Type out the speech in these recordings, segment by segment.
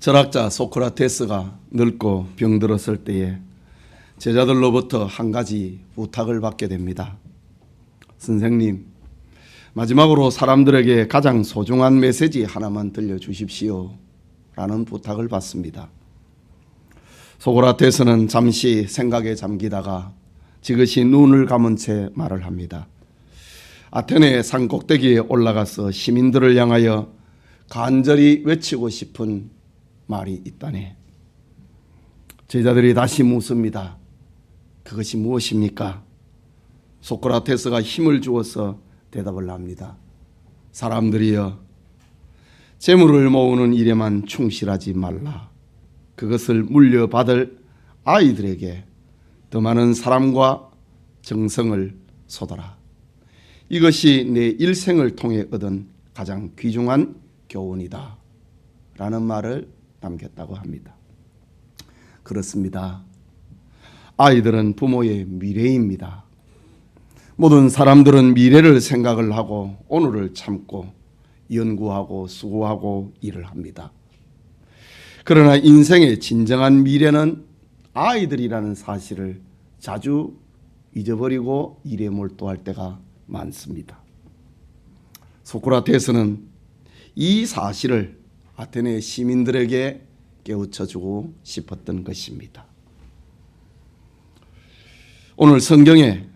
철학자 소크라테스가 늙고 병들었을 때에 제자들로부터 한 가지 부탁을 받게 됩니다. 선생님, 마지막으로 사람들에게 가장 소중한 메시지 하나만 들려주십시오 라는 부탁을 받습니다. 소크라테스는 잠시 생각에 잠기다가 지그시 눈을 감은 채 말을 합니다. 아테네 산 꼭대기에 올라가서 시민들을 향하여 간절히 외치고 싶은 말이 있다네. 제자들이 다시 묻습니다. 그것이 무엇입니까? 소크라테스가 힘을 주어서 대답을 합니다. 사람들이여, 재물을 모으는 일에만 충실하지 말라. 그것을 물려받을 아이들에게 더 많은 사랑과 정성을 쏟아라. 이것이 내 일생을 통해 얻은 가장 귀중한 교훈이다 라는 말을 남겼다고 합니다. 그렇습니다. 아이들은 부모의 미래입니다. 모든 사람들은 미래를 생각을 하고 오늘을 참고 연구하고 수고하고 일을 합니다. 그러나 인생의 진정한 미래는 아이들이라는 사실을 자주 잊어버리고 일에 몰두할 때가 많습니다. 소크라테스는 이 사실을 아테네 시민들에게 깨우쳐주고 싶었던 것입니다. 오늘 성경에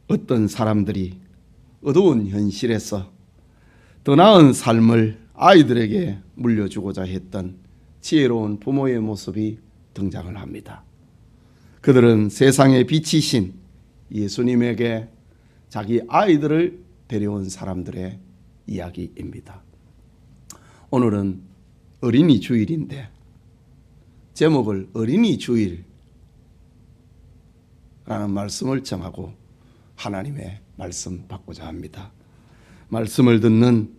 어떤 사람들이 어두운 현실에서 더 나은 삶을 아이들에게 물려주고자 했던 지혜로운 부모의 모습이 등장을 합니다. 그들은 세상의 빛이신 예수님에게 자기 아이들을 데려온 사람들의 이야기입니다. 오늘은 어린이 주일인데 제목을 어린이 주일라는 말씀을 정하고 하나님의 말씀 받고자 합니다. 말씀을 듣는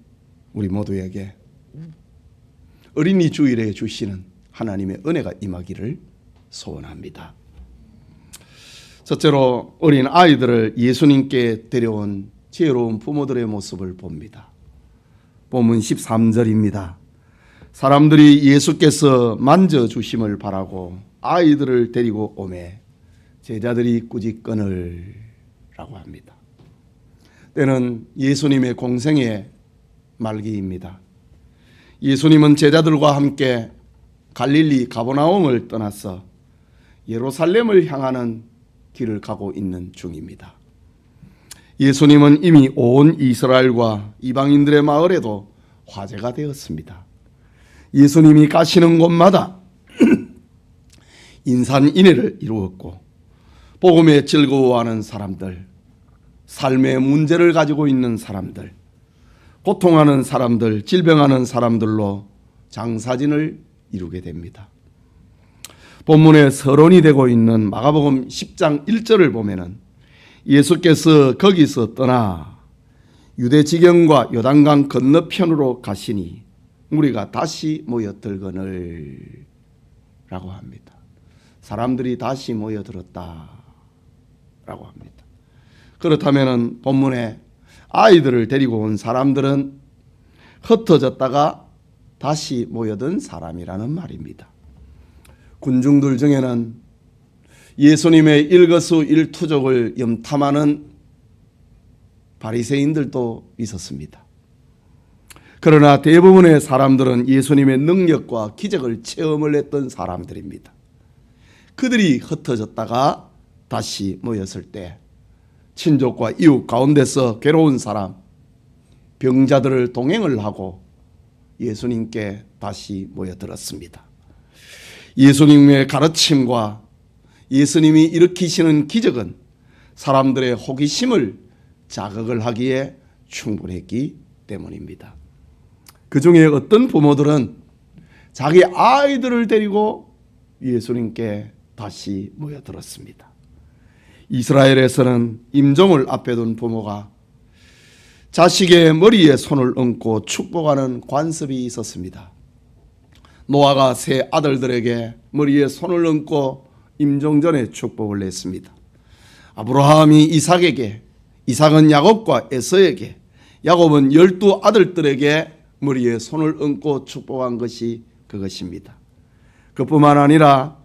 우리 모두에게 어린이 주일에 주시는 하나님의 은혜가 임하기를 소원합니다. 첫째로 어린 아이들을 예수님께 데려온 지혜로운 부모들의 모습을 봅니다. 본문 13절입니다. 사람들이 예수께서 만져주심을 바라고 아이들을 데리고 오매 제자들이 꾸짖거늘 라고 합니다. 때는 예수님의 공생의 말기입니다. 예수님은 제자들과 함께 갈릴리 가버나움을 떠나서 예루살렘을 향하는 길을 가고 있는 중입니다. 예수님은 이미 온 이스라엘과 이방인들의 마을에도 화제가 되었습니다. 예수님이 가시는 곳마다 인산인해를 이루었고 복음에 즐거워하는 사람들, 삶의 문제를 가지고 있는 사람들, 고통하는 사람들, 질병하는 사람들로 장사진을 이루게 됩니다. 본문에 서론이 되고 있는 마가복음 10장 1절을 보면은 예수께서 거기서 떠나 유대 지경과 요단강 건너편으로 가시니 무리가 다시 모여들거늘 라고 합니다. 사람들이 다시 모여들었다 라고 합니다. 그렇다면 본문에 아이들을 데리고 온 사람들은 흩어졌다가 다시 모여든 사람이라는 말입니다. 군중들 중에는 예수님의 일거수일투족을 염탐하는 바리새인들도 있었습니다. 그러나 대부분의 사람들은 예수님의 능력과 기적을 체험을 했던 사람들입니다. 그들이 흩어졌다가 다시 모였을 때 친족과 이웃 가운데서 괴로운 사람, 병자들을 동행을 하고 예수님께 다시 모여들었습니다. 예수님의 가르침과 예수님이 일으키시는 기적은 사람들의 호기심을 자극을 하기에 충분했기 때문입니다. 그 중에 어떤 부모들은 자기 아이들을 데리고 예수님께 다시 모여들었습니다. 이스라엘에서는 임종을 앞에 둔 부모가 자식의 머리에 손을 얹고 축복하는 관습이 있었습니다. 노아가 세 아들들에게 머리에 손을 얹고 임종 전에 축복을 했습니다. 아브라함이 이삭에게, 이삭은 야곱과 에서에게, 야곱은 12 아들들에게 머리에 손을 얹고 축복한 것이 그것입니다. 그뿐만 아니라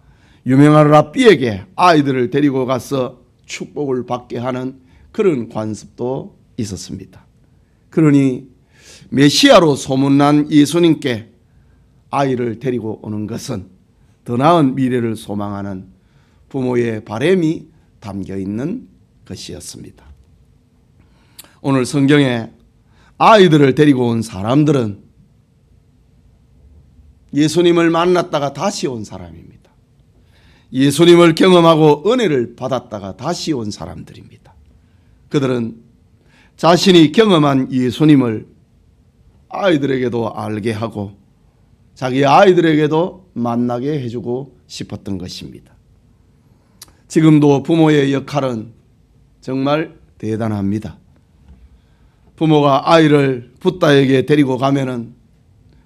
유명한 랍비에게 아이들을 데리고 가서 축복을 받게 하는 그런 관습도 있었습니다. 그러니 메시아로 소문난 예수님께 아이를 데리고 오는 것은 더 나은 미래를 소망하는 부모의 바람이 담겨 있는 것이었습니다. 오늘 성경에 아이들을 데리고 온 사람들은 예수님을 만났다가 다시 온 사람입니다. 예수님을 경험하고 은혜를 받았다가 다시 온 사람들입니다. 그들은 자신이 경험한 예수님을 아이들에게도 알게 하고 자기 아이들에게도 만나게 해주고 싶었던 것입니다. 지금도 부모의 역할은 정말 대단합니다. 부모가 아이를 붓다에게 데리고 가면은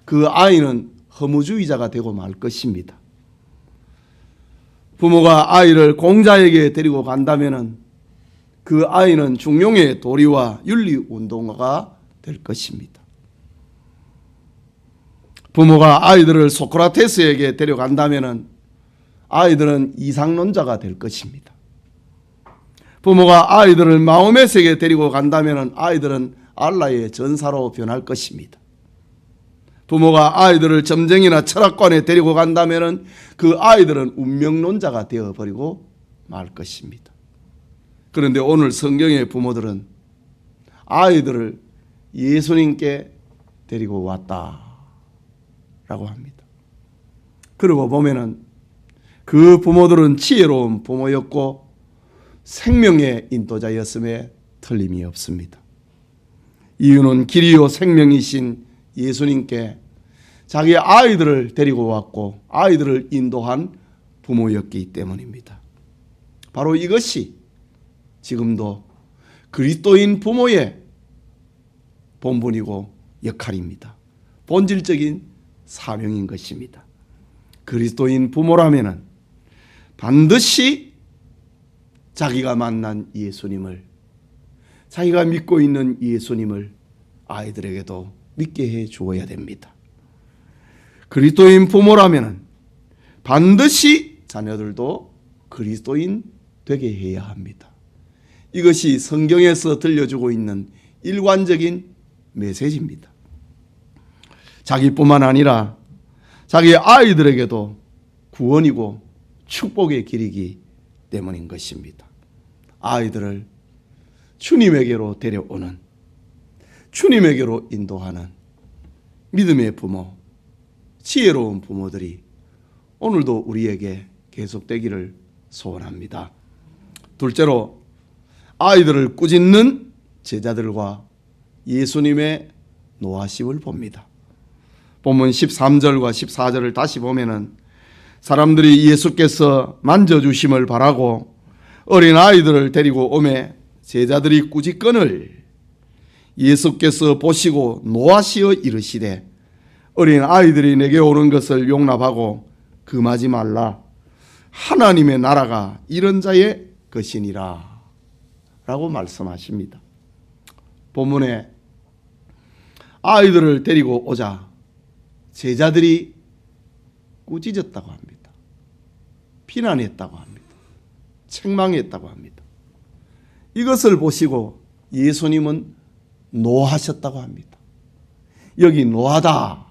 그 아이는 허무주의자가 되고 말 것입니다. 부모가 아이를 공자에게 데리고 간다면은 그 아이는 중용의 도리와 윤리운동가가 될 것입니다. 부모가 아이들을 소크라테스에게 데려간다면은 아이들은 이상론자가 될 것입니다. 부모가 아이들을 마호메스에게 데리고 간다면은 아이들은 알라의 전사로 변할 것입니다. 부모가 아이들을 점쟁이나 철학관에 데리고 간다면 그 아이들은 운명론자가 되어버리고 말 것입니다. 그런데 오늘 성경의 부모들은 아이들을 예수님께 데리고 왔다라고 합니다. 그러고 보면은 그 부모들은 지혜로운 부모였고 생명의 인도자였음에 틀림이 없습니다. 이유는 길이요 생명이신 예수님께 자기 아이들을 데리고 왔고 아이들을 인도한 부모였기 때문입니다. 바로 이것이 지금도 그리스도인 부모의 본분이고 역할입니다. 본질적인 사명인 것입니다. 그리스도인 부모라면은 반드시 자기가 만난 예수님을, 자기가 믿고 있는 예수님을 아이들에게도 믿게 해 주어야 됩니다. 그리스도인 부모라면 반드시 자녀들도 그리스도인 되게 해야 합니다. 이것이 성경에서 들려주고 있는 일관적인 메시지입니다. 자기뿐만 아니라 자기 아이들에게도 구원이고 축복의 길이기 때문인 것입니다. 아이들을 주님에게로 데려오는, 주님에게로 인도하는 믿음의 부모, 지혜로운 부모들이 오늘도 우리에게 계속되기를 소원합니다. 둘째로, 아이들을 꾸짖는 제자들과 예수님의 노하심을 봅니다. 본문 13절과 14절을 다시 보면은 사람들이 예수께서 만져주심을 바라고 어린 아이들을 데리고 오매 제자들이 꾸짖거늘 예수께서 보시고 노하시어 이르시되 어린 아이들이 내게 오는 것을 용납하고 금하지 말라. 하나님의 나라가 이런 자의 것이니라 라고 말씀하십니다. 본문에 아이들을 데리고 오자 제자들이 꾸짖었다고 합니다. 비난했다고 합니다. 책망했다고 합니다. 이것을 보시고 예수님은 노하셨다고 합니다. 여기 노하다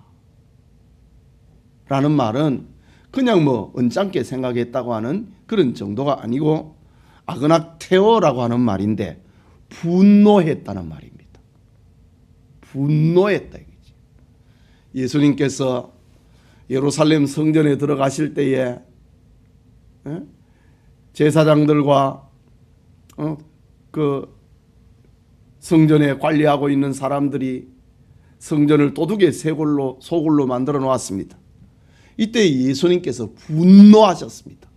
라는 말은 그냥 언짢게 생각했다고 하는 그런 정도가 아니고 아그나테오라고 하는 말인데 분노했다는 말입니다. 분노했다 이거지. 예수님께서 예루살렘 성전에 들어가실 때에 제사장들과 그 성전에 관리하고 있는 사람들이 성전을 도둑의 소굴로 만들어 놓았습니다. 이때 예수님께서 분노하셨습니다.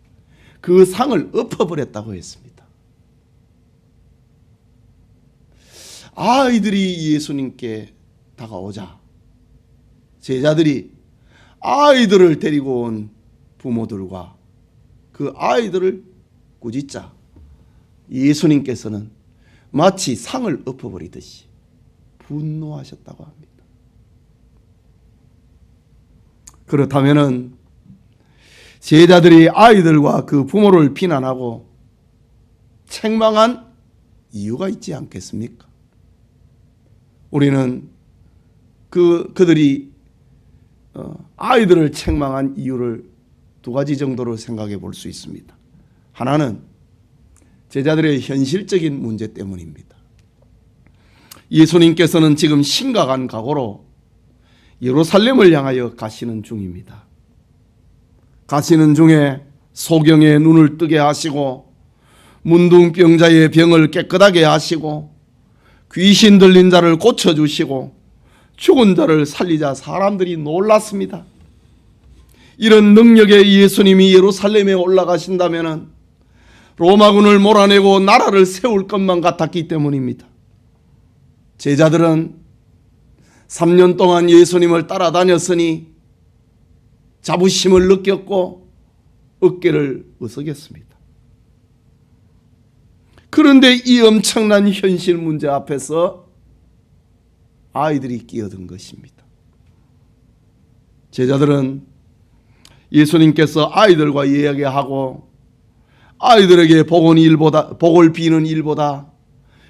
그 상을 엎어버렸다고 했습니다. 아이들이 예수님께 다가오자 제자들이 아이들을 데리고 온 부모들과 그 아이들을 꾸짖자 예수님께서는 마치 상을 엎어버리듯이 분노하셨다고 합니다. 그렇다면은 제자들이 아이들과 그 부모를 비난하고 책망한 이유가 있지 않겠습니까? 우리는 그들이 아이들을 책망한 이유를 두 가지 정도로 생각해 볼 수 있습니다. 하나는 제자들의 현실적인 문제 때문입니다. 예수님께서는 지금 심각한 각오로 예루살렘을 향하여 가시는 중입니다. 가시는 중에 소경의 눈을 뜨게 하시고 문둥병자의 병을 깨끗하게 하시고 귀신 들린 자를 고쳐주시고 죽은 자를 살리자 사람들이 놀랐습니다. 이런 능력의 예수님이 예루살렘에 올라가신다면 로마군을 몰아내고 나라를 세울 것만 같았기 때문입니다. 제자들은 3년 동안 예수님을 따라다녔으니 자부심을 느꼈고 어깨를 으쓱였습니다. 그런데 이 엄청난 현실 문제 앞에서 아이들이 끼어든 것입니다. 제자들은 예수님께서 아이들과 이야기하고 아이들에게 복을 비는 일보다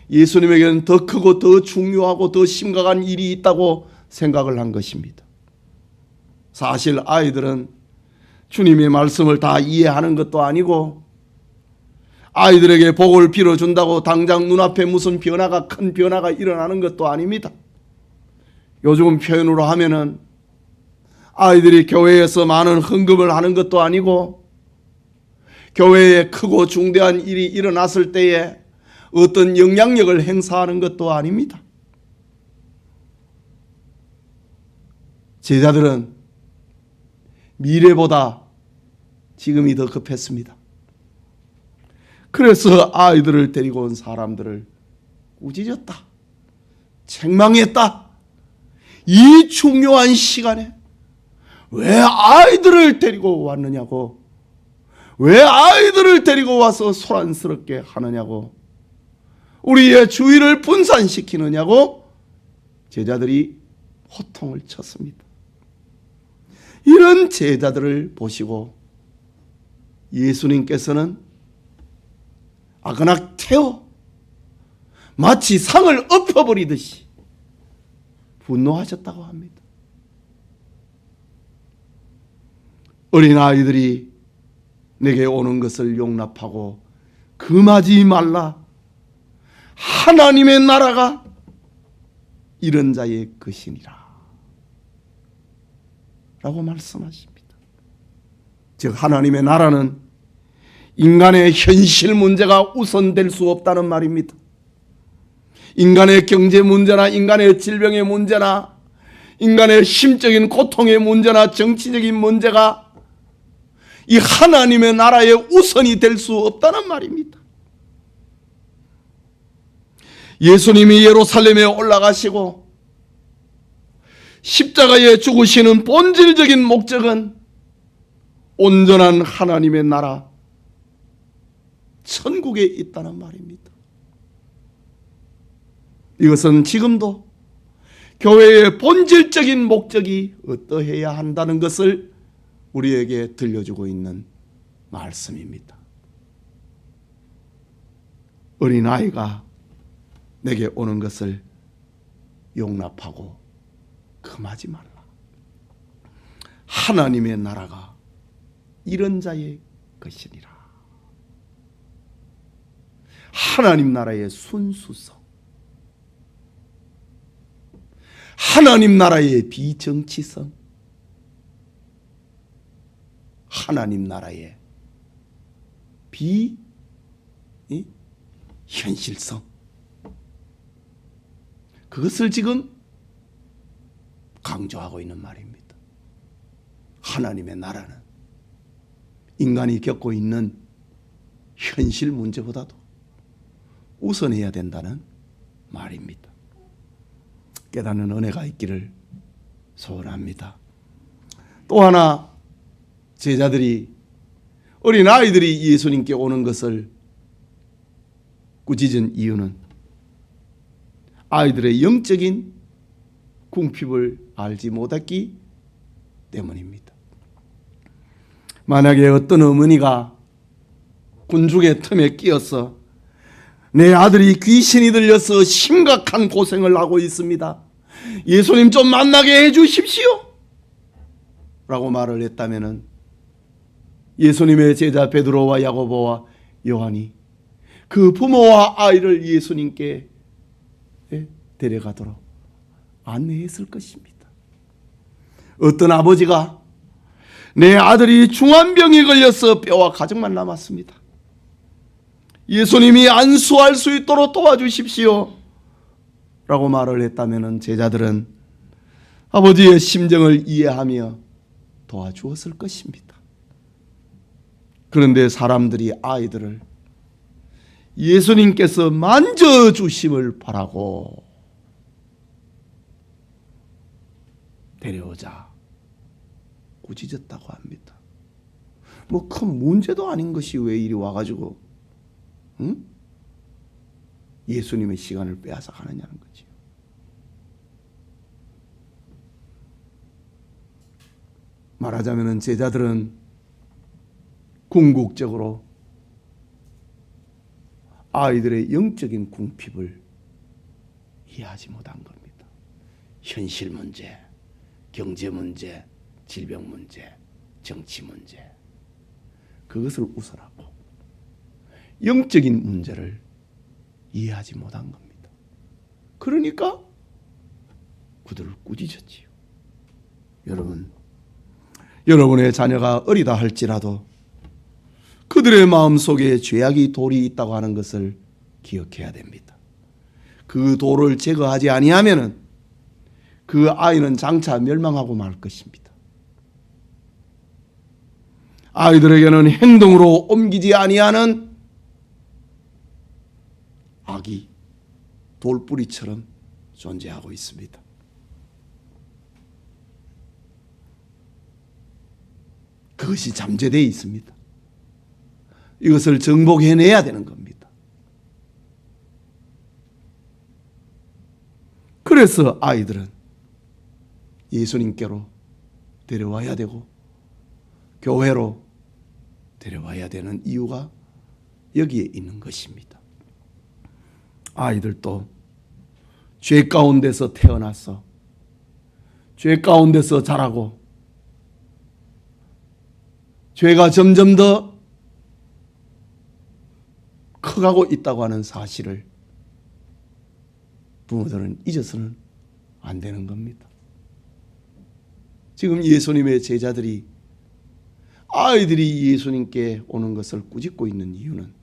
예수님에게는 더 크고 더 중요하고 더 심각한 일이 있다고 생각을 한 것입니다. 사실 아이들은 주님의 말씀을 다 이해하는 것도 아니고 아이들에게 복을 빌어준다고 당장 눈앞에 무슨 큰 변화가 일어나는 것도 아닙니다. 요즘 표현으로 하면은 아이들이 교회에서 많은 헌금을 하는 것도 아니고 교회에 크고 중대한 일이 일어났을 때에 어떤 영향력을 행사하는 것도 아닙니다. 제자들은 미래보다 지금이 더 급했습니다. 그래서 아이들을 데리고 온 사람들을 꾸짖었다, 책망했다. 이 중요한 시간에 왜 아이들을 데리고 왔느냐고, 왜 아이들을 데리고 와서 소란스럽게 하느냐고, 우리의 주의를 분산시키느냐고 제자들이 호통을 쳤습니다. 이런 제자들을 보시고 예수님께서는 아그낙 태워 마치 상을 엎어버리듯이 분노하셨다고 합니다. 어린아이들이 내게 오는 것을 용납하고 금하지 말라. 하나님의 나라가 이런 자의 것이니라 라고 말씀하십니다. 즉 하나님의 나라는 인간의 현실 문제가 우선될 수 없다는 말입니다. 인간의 경제 문제나 인간의 질병의 문제나 인간의 심적인 고통의 문제나 정치적인 문제가 이 하나님의 나라의 우선이 될 수 없다는 말입니다. 예수님이 예루살렘에 올라가시고 십자가에 죽으시는 본질적인 목적은 온전한 하나님의 나라, 천국에 있다는 말입니다. 이것은 지금도 교회의 본질적인 목적이 어떠해야 한다는 것을 우리에게 들려주고 있는 말씀입니다. 어린아이가 내게 오는 것을 용납하고 금하지 말라. 하나님의 나라가 이런 자의 것이니라. 하나님 나라의 순수성, 하나님 나라의 비정치성, 하나님 나라의 비현실성, 그것을 지금 강조하고 있는 말입니다. 하나님의 나라는 인간이 겪고 있는 현실 문제보다도 우선해야 된다는 말입니다. 깨닫는 은혜가 있기를 소원합니다. 또 하나, 제자들이, 어린아이들이 예수님께 오는 것을 꾸짖은 이유는 아이들의 영적인 궁핍을 알지 못했기 때문입니다. 만약에 어떤 어머니가 군중의 틈에 끼어서 내 아들이 귀신이 들려서 심각한 고생을 하고 있습니다. 예수님 좀 만나게 해주십시오. 라고 말을 했다면 예수님의 제자 베드로와 야고보와 요한이 그 부모와 아이를 예수님께 데려가도록 안내했을 것입니다. 어떤 아버지가 내 아들이 중환병에 걸려서 뼈와 가죽만 남았습니다. 예수님이 안수할 수 있도록 도와주십시오. 라고 말을 했다면 제자들은 아버지의 심정을 이해하며 도와주었을 것입니다. 그런데 사람들이 아이들을 예수님께서 만져주심을 바라고 데려오자 꾸짖었다고 합니다. 뭐 큰 문제도 아닌 것이 왜 이리 와가지고 예수님의 시간을 빼앗아 가느냐는 거지요. 말하자면 제자들은 궁극적으로 아이들의 영적인 궁핍을 이해하지 못한 겁니다. 현실 문제, 경제 문제, 질병 문제, 정치 문제, 그것을 우선하고 영적인 문제를 이해하지 못한 겁니다. 그러니까 그들을 꾸짖었지요. 여러분의 자녀가 어리다 할지라도 그들의 마음속에 죄악이 돌이 있다고 하는 것을 기억해야 됩니다. 그 돌을 제거하지 아니하면 그 아이는 장차 멸망하고 말 것입니다. 아이들에게는 행동으로 옮기지 아니하는 악이 돌뿌리처럼 존재하고 있습니다. 그것이 잠재되어 있습니다. 이것을 정복해내야 되는 겁니다. 그래서 아이들은 예수님께로 데려와야 되고 교회로 데려와야 되는 이유가 여기에 있는 것입니다. 아이들도 죄 가운데서 태어나서 죄 가운데서 자라고 죄가 점점 더 커가고 있다고 하는 사실을 부모들은 잊어서는 안 되는 겁니다. 지금 예수님의 제자들이 아이들이 예수님께 오는 것을 꾸짖고 있는 이유는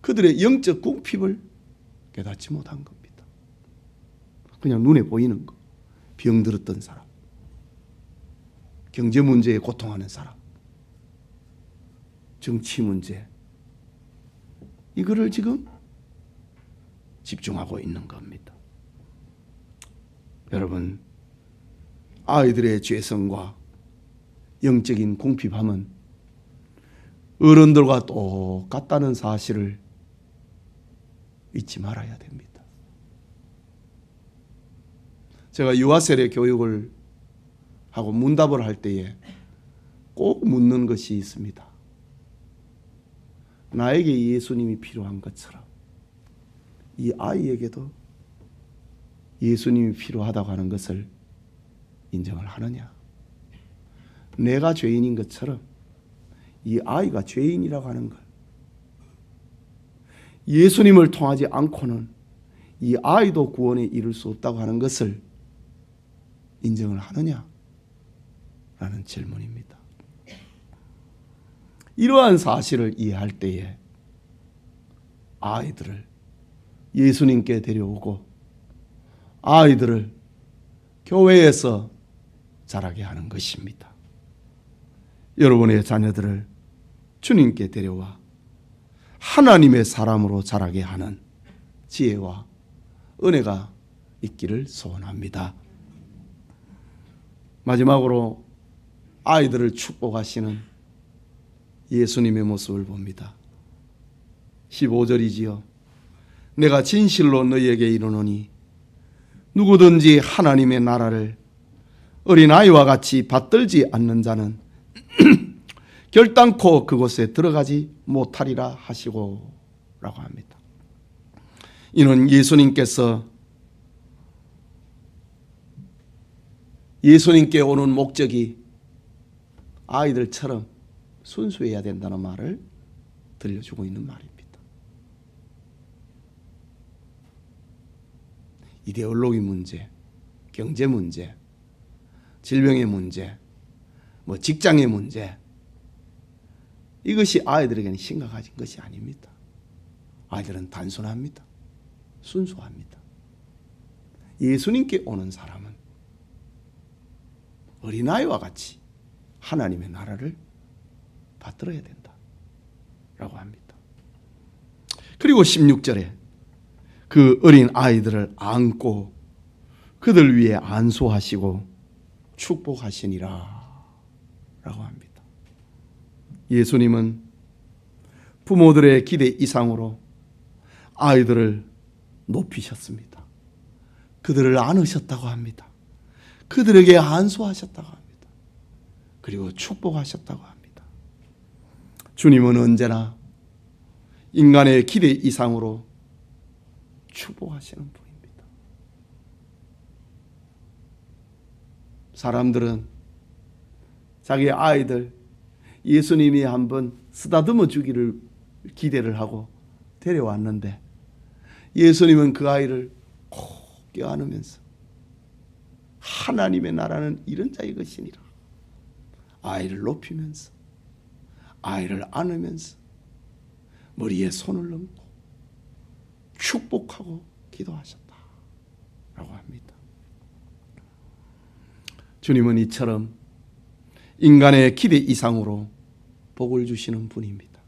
그들의 영적 궁핍을 깨닫지 못한 겁니다. 그냥 눈에 보이는 거, 병들었던 사람, 경제 문제에 고통하는 사람, 정치 문제, 이거를 지금 집중하고 있는 겁니다. 여러분, 아이들의 죄성과 영적인 궁핍함은 어른들과 똑같다는 사실을 잊지 말아야 됩니다. 제가 유아세례 교육을 하고 문답을 할 때에 꼭 묻는 것이 있습니다. 나에게 예수님이 필요한 것처럼 이 아이에게도 예수님이 필요하다고 하는 것을 인정을 하느냐? 내가 죄인인 것처럼 이 아이가 죄인이라고 하는 것, 예수님을 통하지 않고는 이 아이도 구원에 이를 수 없다고 하는 것을 인정을 하느냐? 라는 질문입니다. 이러한 사실을 이해할 때에 아이들을 예수님께 데려오고 아이들을 교회에서 자라게 하는 것입니다. 여러분의 자녀들을 주님께 데려와 하나님의 사람으로 자라게 하는 지혜와 은혜가 있기를 소원합니다. 마지막으로 아이들을 축복하시는 예수님의 모습을 봅니다. 15절이지요. 내가 진실로 너희에게 이르노니 누구든지 하나님의 나라를 어린아이와 같이 받들지 않는 자는 결단코 그곳에 들어가지 못하리라 하시고 라고 합니다. 이는 예수님께 오는 목적이 아이들처럼 순수해야 된다는 말을 들려주고 있는 말입니다. 이데올로기 문제, 경제 문제, 질병의 문제, 직장의 문제, 이것이 아이들에게는 심각한 것이 아닙니다. 아이들은 단순합니다. 순수합니다. 예수님께 오는 사람은 어린아이와 같이 하나님의 나라를 받들어야 된다 라고 합니다. 그리고 16절에 그 어린 아이들을 안고 그들 위에 안수하시고 축복하시니라 라고 합니다. 예수님은 부모들의 기대 이상으로 아이들을 높이셨습니다. 그들을 안으셨다고 합니다. 그들에게 안수하셨다고 합니다. 그리고 축복하셨다고 합니다. 주님은 언제나 인간의 기대 이상으로 축복하시는 분입니다. 사람들은 자기 아이들 예수님이 한번 쓰다듬어 주기를 기대를 하고 데려왔는데 예수님은 그 아이를 꼭 껴안으면서 하나님의 나라는 이런 자의 것이니라. 아이를 높이면서 아이를 안으면서 머리에 손을 얹고 축복하고 기도하셨다 라고 합니다. 주님은 이처럼 인간의 기대 이상으로 복을 주시는 분입니다.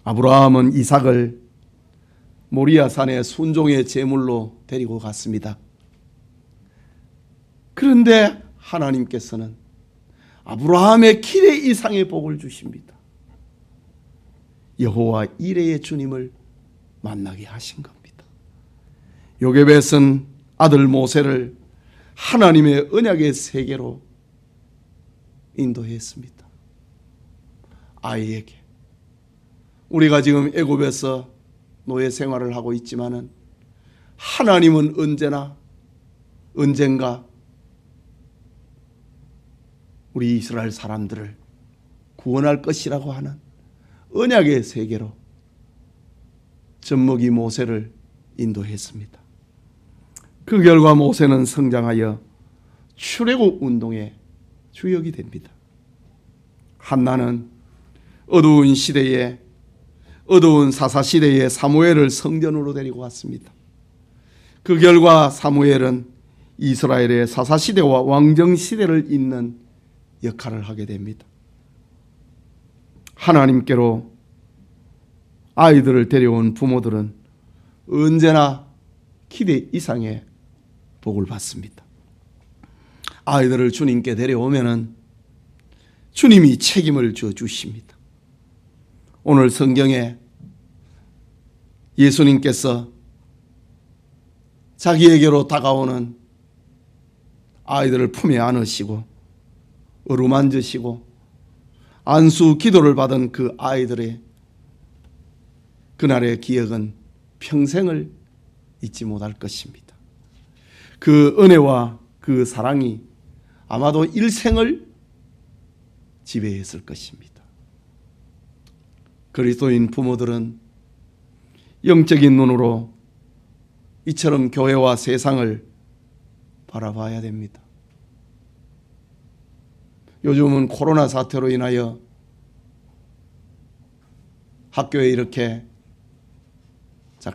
아브라함은 이삭을 모리아 산에 순종의 제물로 데리고 갔습니다. 그런데 하나님께서는 아브라함의 기대 이상의 복을 주십니다. 여호와 이레의 주님을 만나게 하신 겁니다. 요게벳은 아들 모세를 하나님의 언약의 세계로 인도했습니다. 아이에게 우리가 지금 애굽에서 노예 생활을 하고 있지만은 하나님은 언젠가 우리 이스라엘 사람들을 구원할 것이라고 하는 언약의 세계로 젖먹이 모세를 인도했습니다. 그 결과 모세는 성장하여 출애굽 운동의 주역이 됩니다. 한나는 어두운 사사시대에 사무엘을 성전으로 데리고 왔습니다. 그 결과 사무엘은 이스라엘의 사사시대와 왕정시대를 잇는 역할을 하게 됩니다. 하나님께로 아이들을 데려온 부모들은 언제나 기대 이상의 복을 받습니다. 아이들을 주님께 데려오면은 주님이 책임을 져 주십니다. 오늘 성경에 예수님께서 자기에게로 다가오는 아이들을 품에 안으시고 어루만지시고 안수 기도를 받은 그 아이들의 그날의 기억은 평생을 잊지 못할 것입니다. 그 은혜와 그 사랑이 아마도 일생을 지배했을 것입니다. 그리스도인 부모들은 영적인 눈으로 이처럼 교회와 세상을 바라봐야 됩니다. 요즘은 코로나 사태로 인하여 학교에 이렇게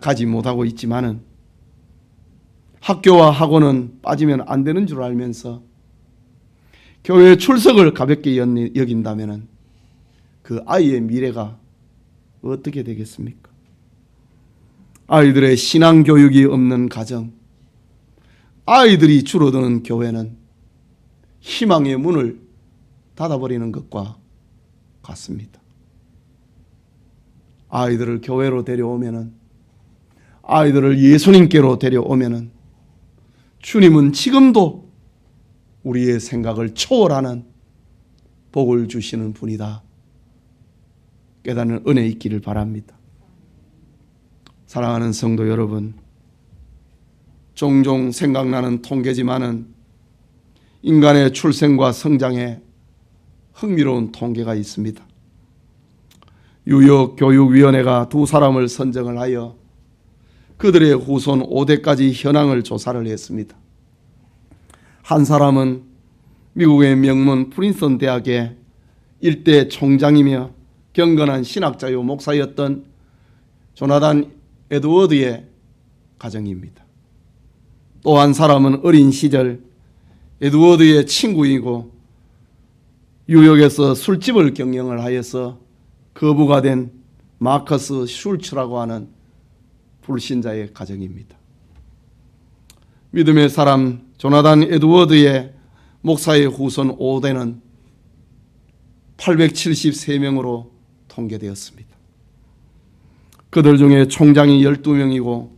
가지 못하고 있지만은 학교와 학원은 빠지면 안 되는 줄 알면서 교회 출석을 가볍게 여긴다면은 그 아이의 미래가 어떻게 되겠습니까? 아이들의 신앙 교육이 없는 가정, 아이들이 줄어드는 교회는 희망의 문을 닫아버리는 것과 같습니다. 아이들을 교회로 데려오면은, 아이들을 예수님께로 데려오면은 주님은 지금도 우리의 생각을 초월하는 복을 주시는 분이다 깨닫는 은혜 있기를 바랍니다. 사랑하는 성도 여러분, 종종 생각나는 통계지만은 인간의 출생과 성장에 흥미로운 통계가 있습니다. 유역교육위원회가 두 사람을 선정을 하여 그들의 후손 5대까지 현황을 조사를 했습니다. 한 사람은 미국의 명문 프린스턴 대학의 일대 총장이며 경건한 신학자요 목사였던 조나단 에드워드의 가정입니다. 또 한 사람은 어린 시절 에드워드의 친구이고 뉴욕에서 술집을 경영을 하여서 거부가 된 마커스 슐츠라고 하는 불신자의 가정입니다. 믿음의 사람 조나단 에드워드의 목사의 후손 5대는 873명으로 통계되었습니다. 그들 중에 총장이 12명이고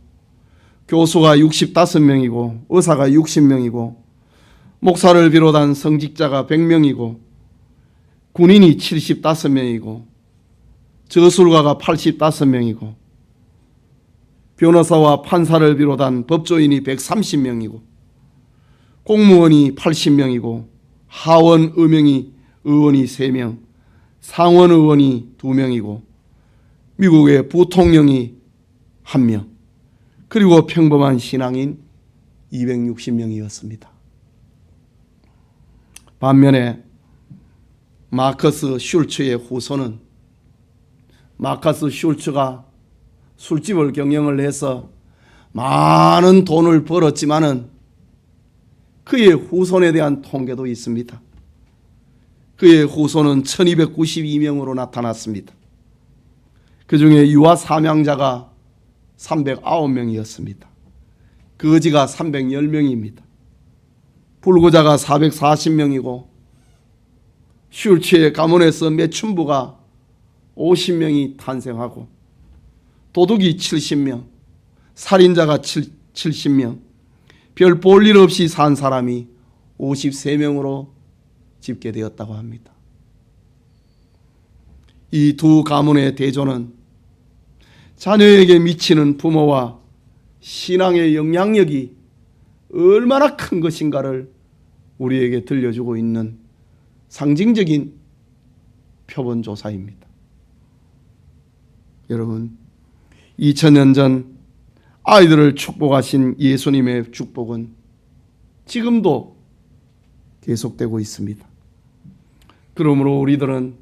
교수가 65명이고 의사가 60명이고 목사를 비롯한 성직자가 100명이고 군인이 75명이고 저술가가 85명이고 변호사와 판사를 비롯한 법조인이 130명이고 공무원이 80명이고 하원 의원이 3명, 상원 의원이 2명이고 미국의 부통령이 1명, 그리고 평범한 신앙인 260명이었습니다. 반면에 마커스 슐츠의 후손은 마커스 슐츠가 술집을 경영을 해서 많은 돈을 벌었지만은 그의 후손에 대한 통계도 있습니다. 그의 후손은 1292명으로 나타났습니다. 그 중에 유아 사명자가 309명이었습니다. 거지가 310명입니다. 불구자가 440명이고 슐츠의 가문에서 매춘부가 50명이 탄생하고 도둑이 70명, 살인자가 70명, 별 볼 일 없이 산 사람이 53명으로 집계되었다고 합니다. 이 두 가문의 대조는 자녀에게 미치는 부모와 신앙의 영향력이 얼마나 큰 것인가를 우리에게 들려주고 있는 상징적인 표본조사입니다. 여러분, 2000년 전 아이들을 축복하신 예수님의 축복은 지금도 계속되고 있습니다. 그러므로 우리들은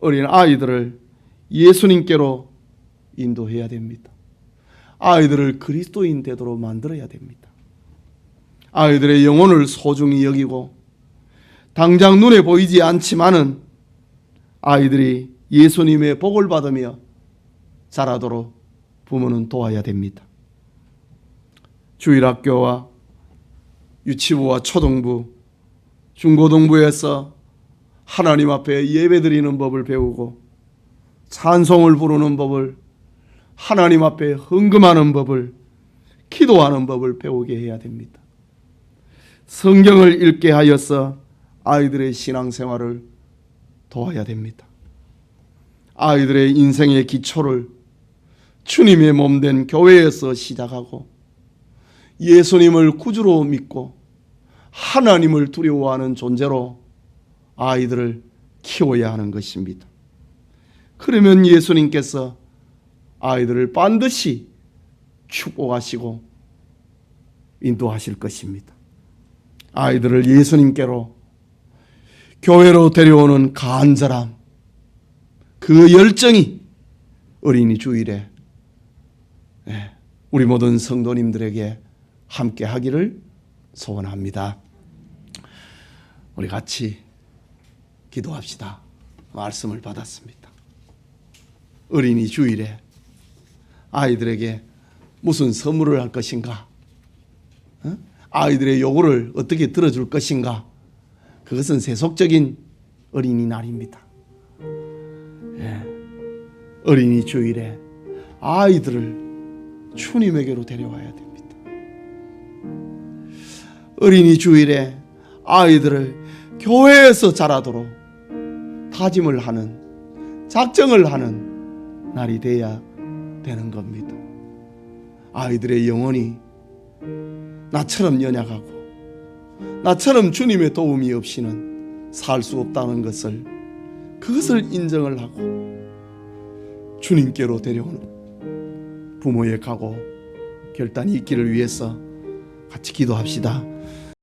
어린 아이들을 예수님께로 인도해야 됩니다. 아이들을 그리스도인 되도록 만들어야 됩니다. 아이들의 영혼을 소중히 여기고 당장 눈에 보이지 않지만은 아이들이 예수님의 복을 받으며 자라도록 부모는 도와야 됩니다. 주일학교와 유치부와 초등부, 중고등부에서 하나님 앞에 예배드리는 법을 배우고 찬송을 부르는 법을, 하나님 앞에 헌금하는 법을, 기도하는 법을 배우게 해야 됩니다. 성경을 읽게 하여서 아이들의 신앙생활을 도와야 됩니다. 아이들의 인생의 기초를 주님의 몸된 교회에서 시작하고 예수님을 구주로 믿고 하나님을 두려워하는 존재로 아이들을 키워야 하는 것입니다. 그러면 예수님께서 아이들을 반드시 축복하시고 인도하실 것입니다. 아이들을 예수님께로, 교회로 데려오는 간절함, 그 열정이 어린이 주일에 우리 모든 성도님들에게 함께 하기를 소원합니다. 우리 같이 기도합시다. 말씀을 받았습니다. 어린이 주일에 아이들에게 무슨 선물을 할 것인가? 아이들의 요구를 어떻게 들어줄 것인가? 그것은 세속적인 어린이날입니다. 어린이 주일에 아이들을 주님에게로 데려와야 됩니다. 어린이 주일에 아이들을 교회에서 자라도록 다짐을 하는, 작정을 하는 날이 돼야 되는 겁니다. 아이들의 영혼이 나처럼 연약하고 나처럼 주님의 도움이 없이는 살 수 없다는 것을, 그것을 인정을 하고 주님께로 데려오는 부모의 각오, 결단이 있기를 위해서 같이 기도합시다.